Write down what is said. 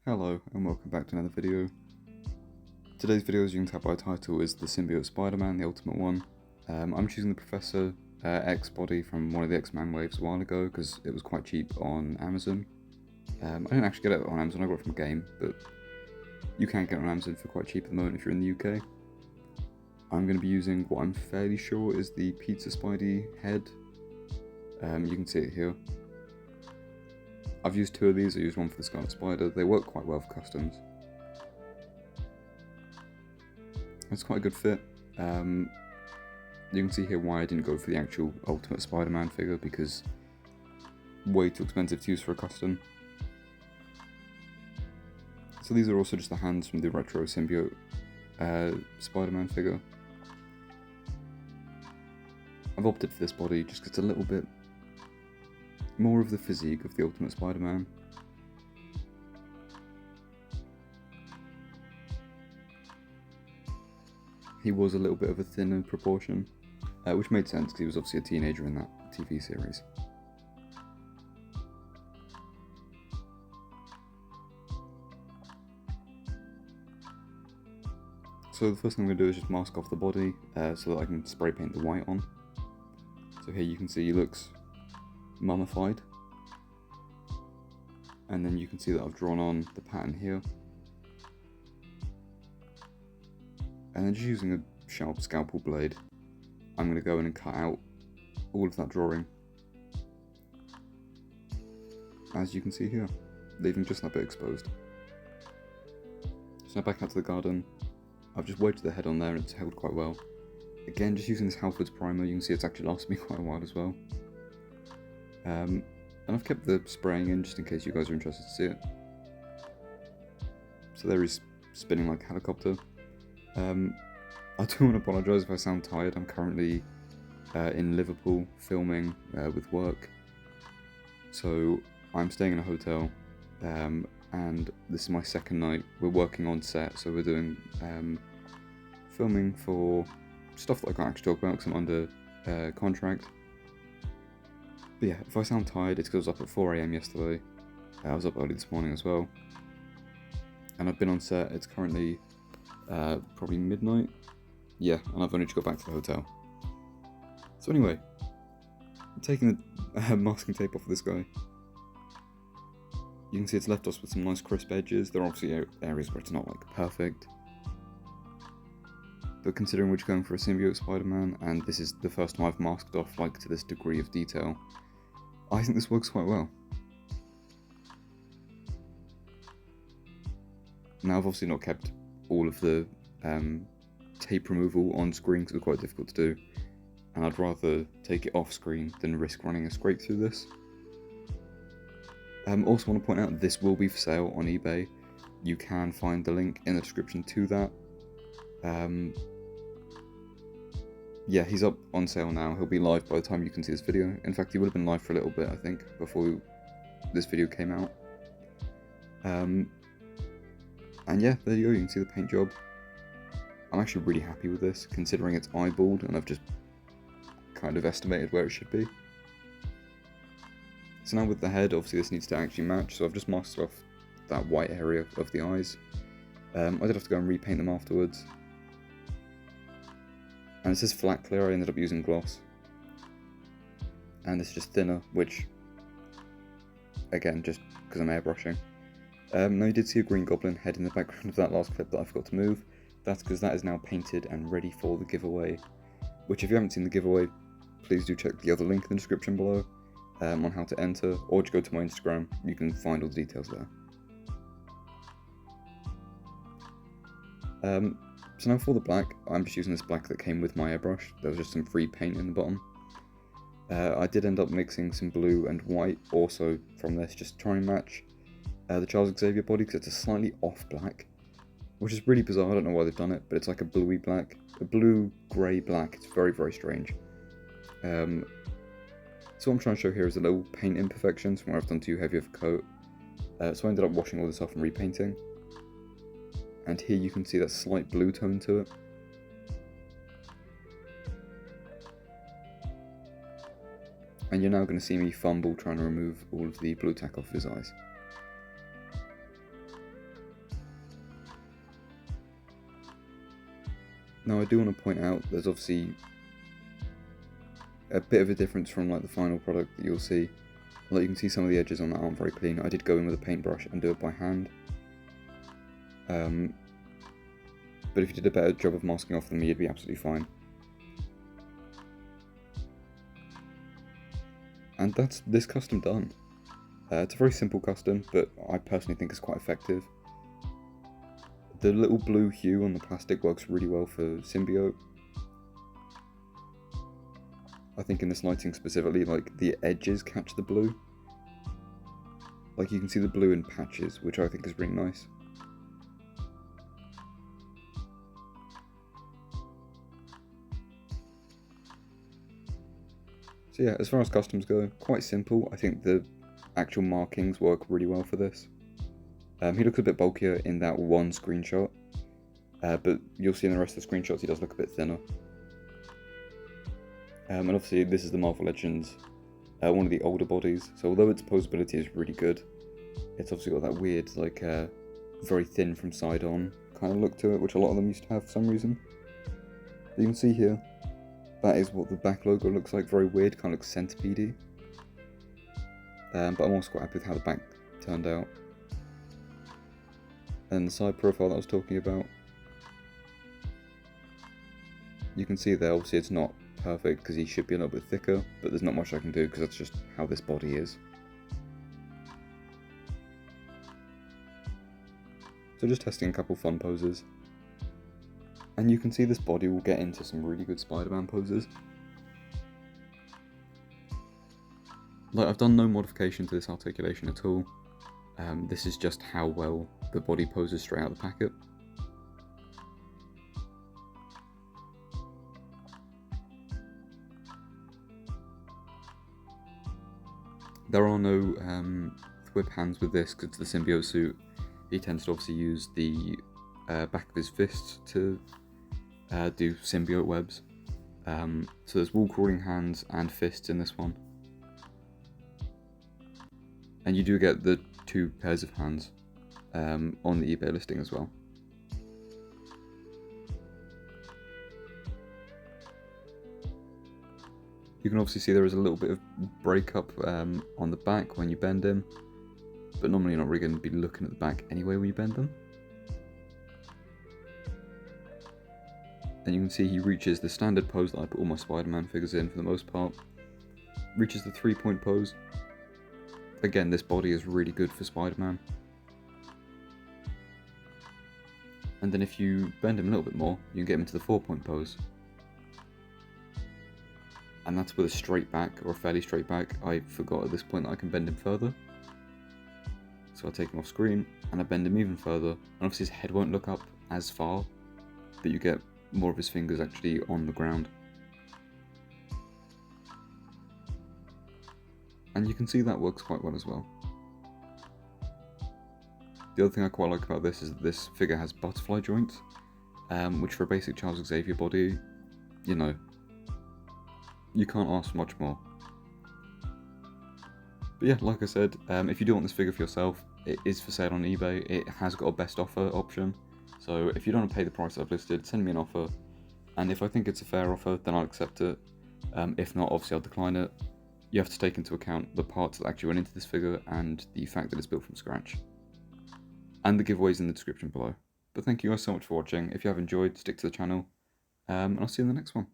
Hello and welcome back to another video. Today's video, as you can tell by the title, is the Symbiote Spider-Man, the ultimate one. I'm choosing the Professor X body from one of the X-Men waves a while ago because it was quite cheap on Amazon. I didn't actually get it on Amazon, I got it from a game, but you can get it on Amazon for quite cheap at the moment if you're in the UK. I'm going to be using what I'm fairly sure is the Pizza Spidey head. You can see it here. I've used two of these. I used one for the Scarlet Spider. They work quite well for customs. It's quite a good fit. You can see here why I didn't go for the actual Ultimate Spider-Man figure, because way too expensive to use for a custom. So these are also just the hands from the retro Symbiote Spider-Man figure. I've opted for this body just because it's a little bit more of the physique of the Ultimate Spider-Man. He was a little bit of a thinner proportion, which made sense because he was obviously a teenager in that TV series. So the first thing I'm going to do is just mask off the body so that I can spray paint the white on. So here you can see he looks mummified, and then you can see that I've drawn on the pattern here, and then just using a sharp scalpel blade I'm going to go in and cut out all of that drawing, as you can see here, leaving just that bit exposed. So now back out to the garden. I've just wedged the head on there and it's held quite well. Again, just using this Halford's primer, you can see it's actually lasted me quite a while as well. And I've kept the spraying in just in case you guys are interested to see it. So there he's spinning like a helicopter. I do want to apologise if I sound tired. I'm currently in Liverpool filming with work. So I'm staying in a hotel and this is my second night. We're working on set, so we're doing filming for stuff that I can't actually talk about because I'm under contract. But yeah, if I sound tired, it's because I was up at 4 AM yesterday. I was up early this morning as well. And I've been on set. It's currently probably midnight. Yeah, and I've only just got back to the hotel. So anyway, I'm taking the masking tape off of this guy. You can see it's left us with some nice crisp edges. There are obviously areas where it's not like perfect. But considering we're just going for a Symbiote Spider-Man, and this is the first time I've masked off like to this degree of detail, I think this works quite well. Now I've obviously not kept all of the tape removal on screen because it's quite difficult to do, and I'd rather take it off screen than risk running a scrape through this. Also want to point out this will be for sale on eBay. You can find the link in the description to that. Yeah, he's up on sale now. He'll be live by the time you can see this video. In fact, he would have been live for a little bit, I think, before this video came out. And yeah, there you go, you can see the paint job. I'm actually really happy with this, considering it's eyeballed and I've just kind of estimated where it should be. So now with the head, obviously this needs to actually match, so I've just masked off that white area of the eyes. I did have to go and repaint them afterwards. And this is flat clear, I ended up using gloss. And this is just thinner, which, again, just because I'm airbrushing. Now you did see a Green Goblin head in the background of that last clip that I forgot to move. That's because that is now painted and ready for the giveaway. Which, if you haven't seen the giveaway, please do check the other link in the description below on how to enter, or just go to my Instagram, you can find all the details there. So now for the black, I'm just using this black that came with my airbrush. There was just some free paint in the bottom. I did end up mixing some blue and white also from this, just to try and match the Charles Xavier body, because it's a slightly off black, which is really bizarre. I don't know why they've done it, but it's like a bluey black, a blue-grey black. It's very, very strange. So what I'm trying to show here is the little paint imperfections from where I've done too heavy of a coat. So I ended up washing all this off and repainting. And here you can see that slight blue tone to it. And you're now going to see me fumble trying to remove all of the blue tack off his eyes. Now I do want to point out there's obviously a bit of a difference from like the final product that you'll see. Like you can see some of the edges on that aren't very clean. I did go in with a paintbrush and do it by hand. But if you did a better job of masking off than me, you'd be absolutely fine. And that's this custom done. It's a very simple custom, but I personally think it's quite effective. The little blue hue on the plastic works really well for Symbiote. I think in this lighting specifically, like the edges catch the blue. Like you can see the blue in patches, which I think is really nice. So yeah, as far as customs go, quite simple. I think the actual markings work really well for this. He looks a bit bulkier in that one screenshot, but you'll see in the rest of the screenshots he does look a bit thinner. And obviously this is the Marvel Legends, one of the older bodies, so although its posability is really good, it's obviously got that weird, like, very thin from side on kind of look to it, which a lot of them used to have for some reason. But you can see here, that is what the back logo looks like, very weird, kind of looks centipede-y. But I'm also quite happy with how the back turned out. And the side profile that I was talking about, you can see there, obviously it's not perfect because he should be a little bit thicker, but there's not much I can do because that's just how this body is. So just testing a couple fun poses. And you can see this body will get into some really good Spider-Man poses. Like, I've done no modification to this articulation at all. This is just how well the body poses straight out of the packet. There are no whip hands with this because it's the Symbiote suit. He tends to obviously use the back of his fists to do symbiote webs. So there's wall crawling hands and fists in this one. And you do get the 2 pairs of hands on the eBay listing as well. You can obviously see there is a little bit of breakup on the back when you bend him, but normally you're not really going to be looking at the back anyway when you bend them. And you can see he reaches the standard pose that I put all my Spider-Man figures in for the most part. Reaches the 3-point pose. Again, this body is really good for Spider-Man. And then if you bend him a little bit more, you can get him into the 4-point pose. And that's with a straight back, or a fairly straight back. I forgot at this point that I can bend him further. So I take him off screen, and I bend him even further. And obviously his head won't look up as far, but you get more of his fingers actually on the ground. And you can see that works quite well as well. The other thing I quite like about this is that this figure has butterfly joints, which for a basic Charles Xavier body, you know, you can't ask for much more. But yeah, like I said, if you do want this figure for yourself, it is for sale on eBay. It has got a best offer option, so if you don't want to pay the price I've listed, send me an offer, and if I think it's a fair offer, then I'll accept it. If not, obviously I'll decline it. You have to take into account the parts that actually went into this figure and the fact that it's built from scratch. And the giveaways in the description below. But thank you guys so much for watching. If you have enjoyed, stick to the channel, and I'll see you in the next one.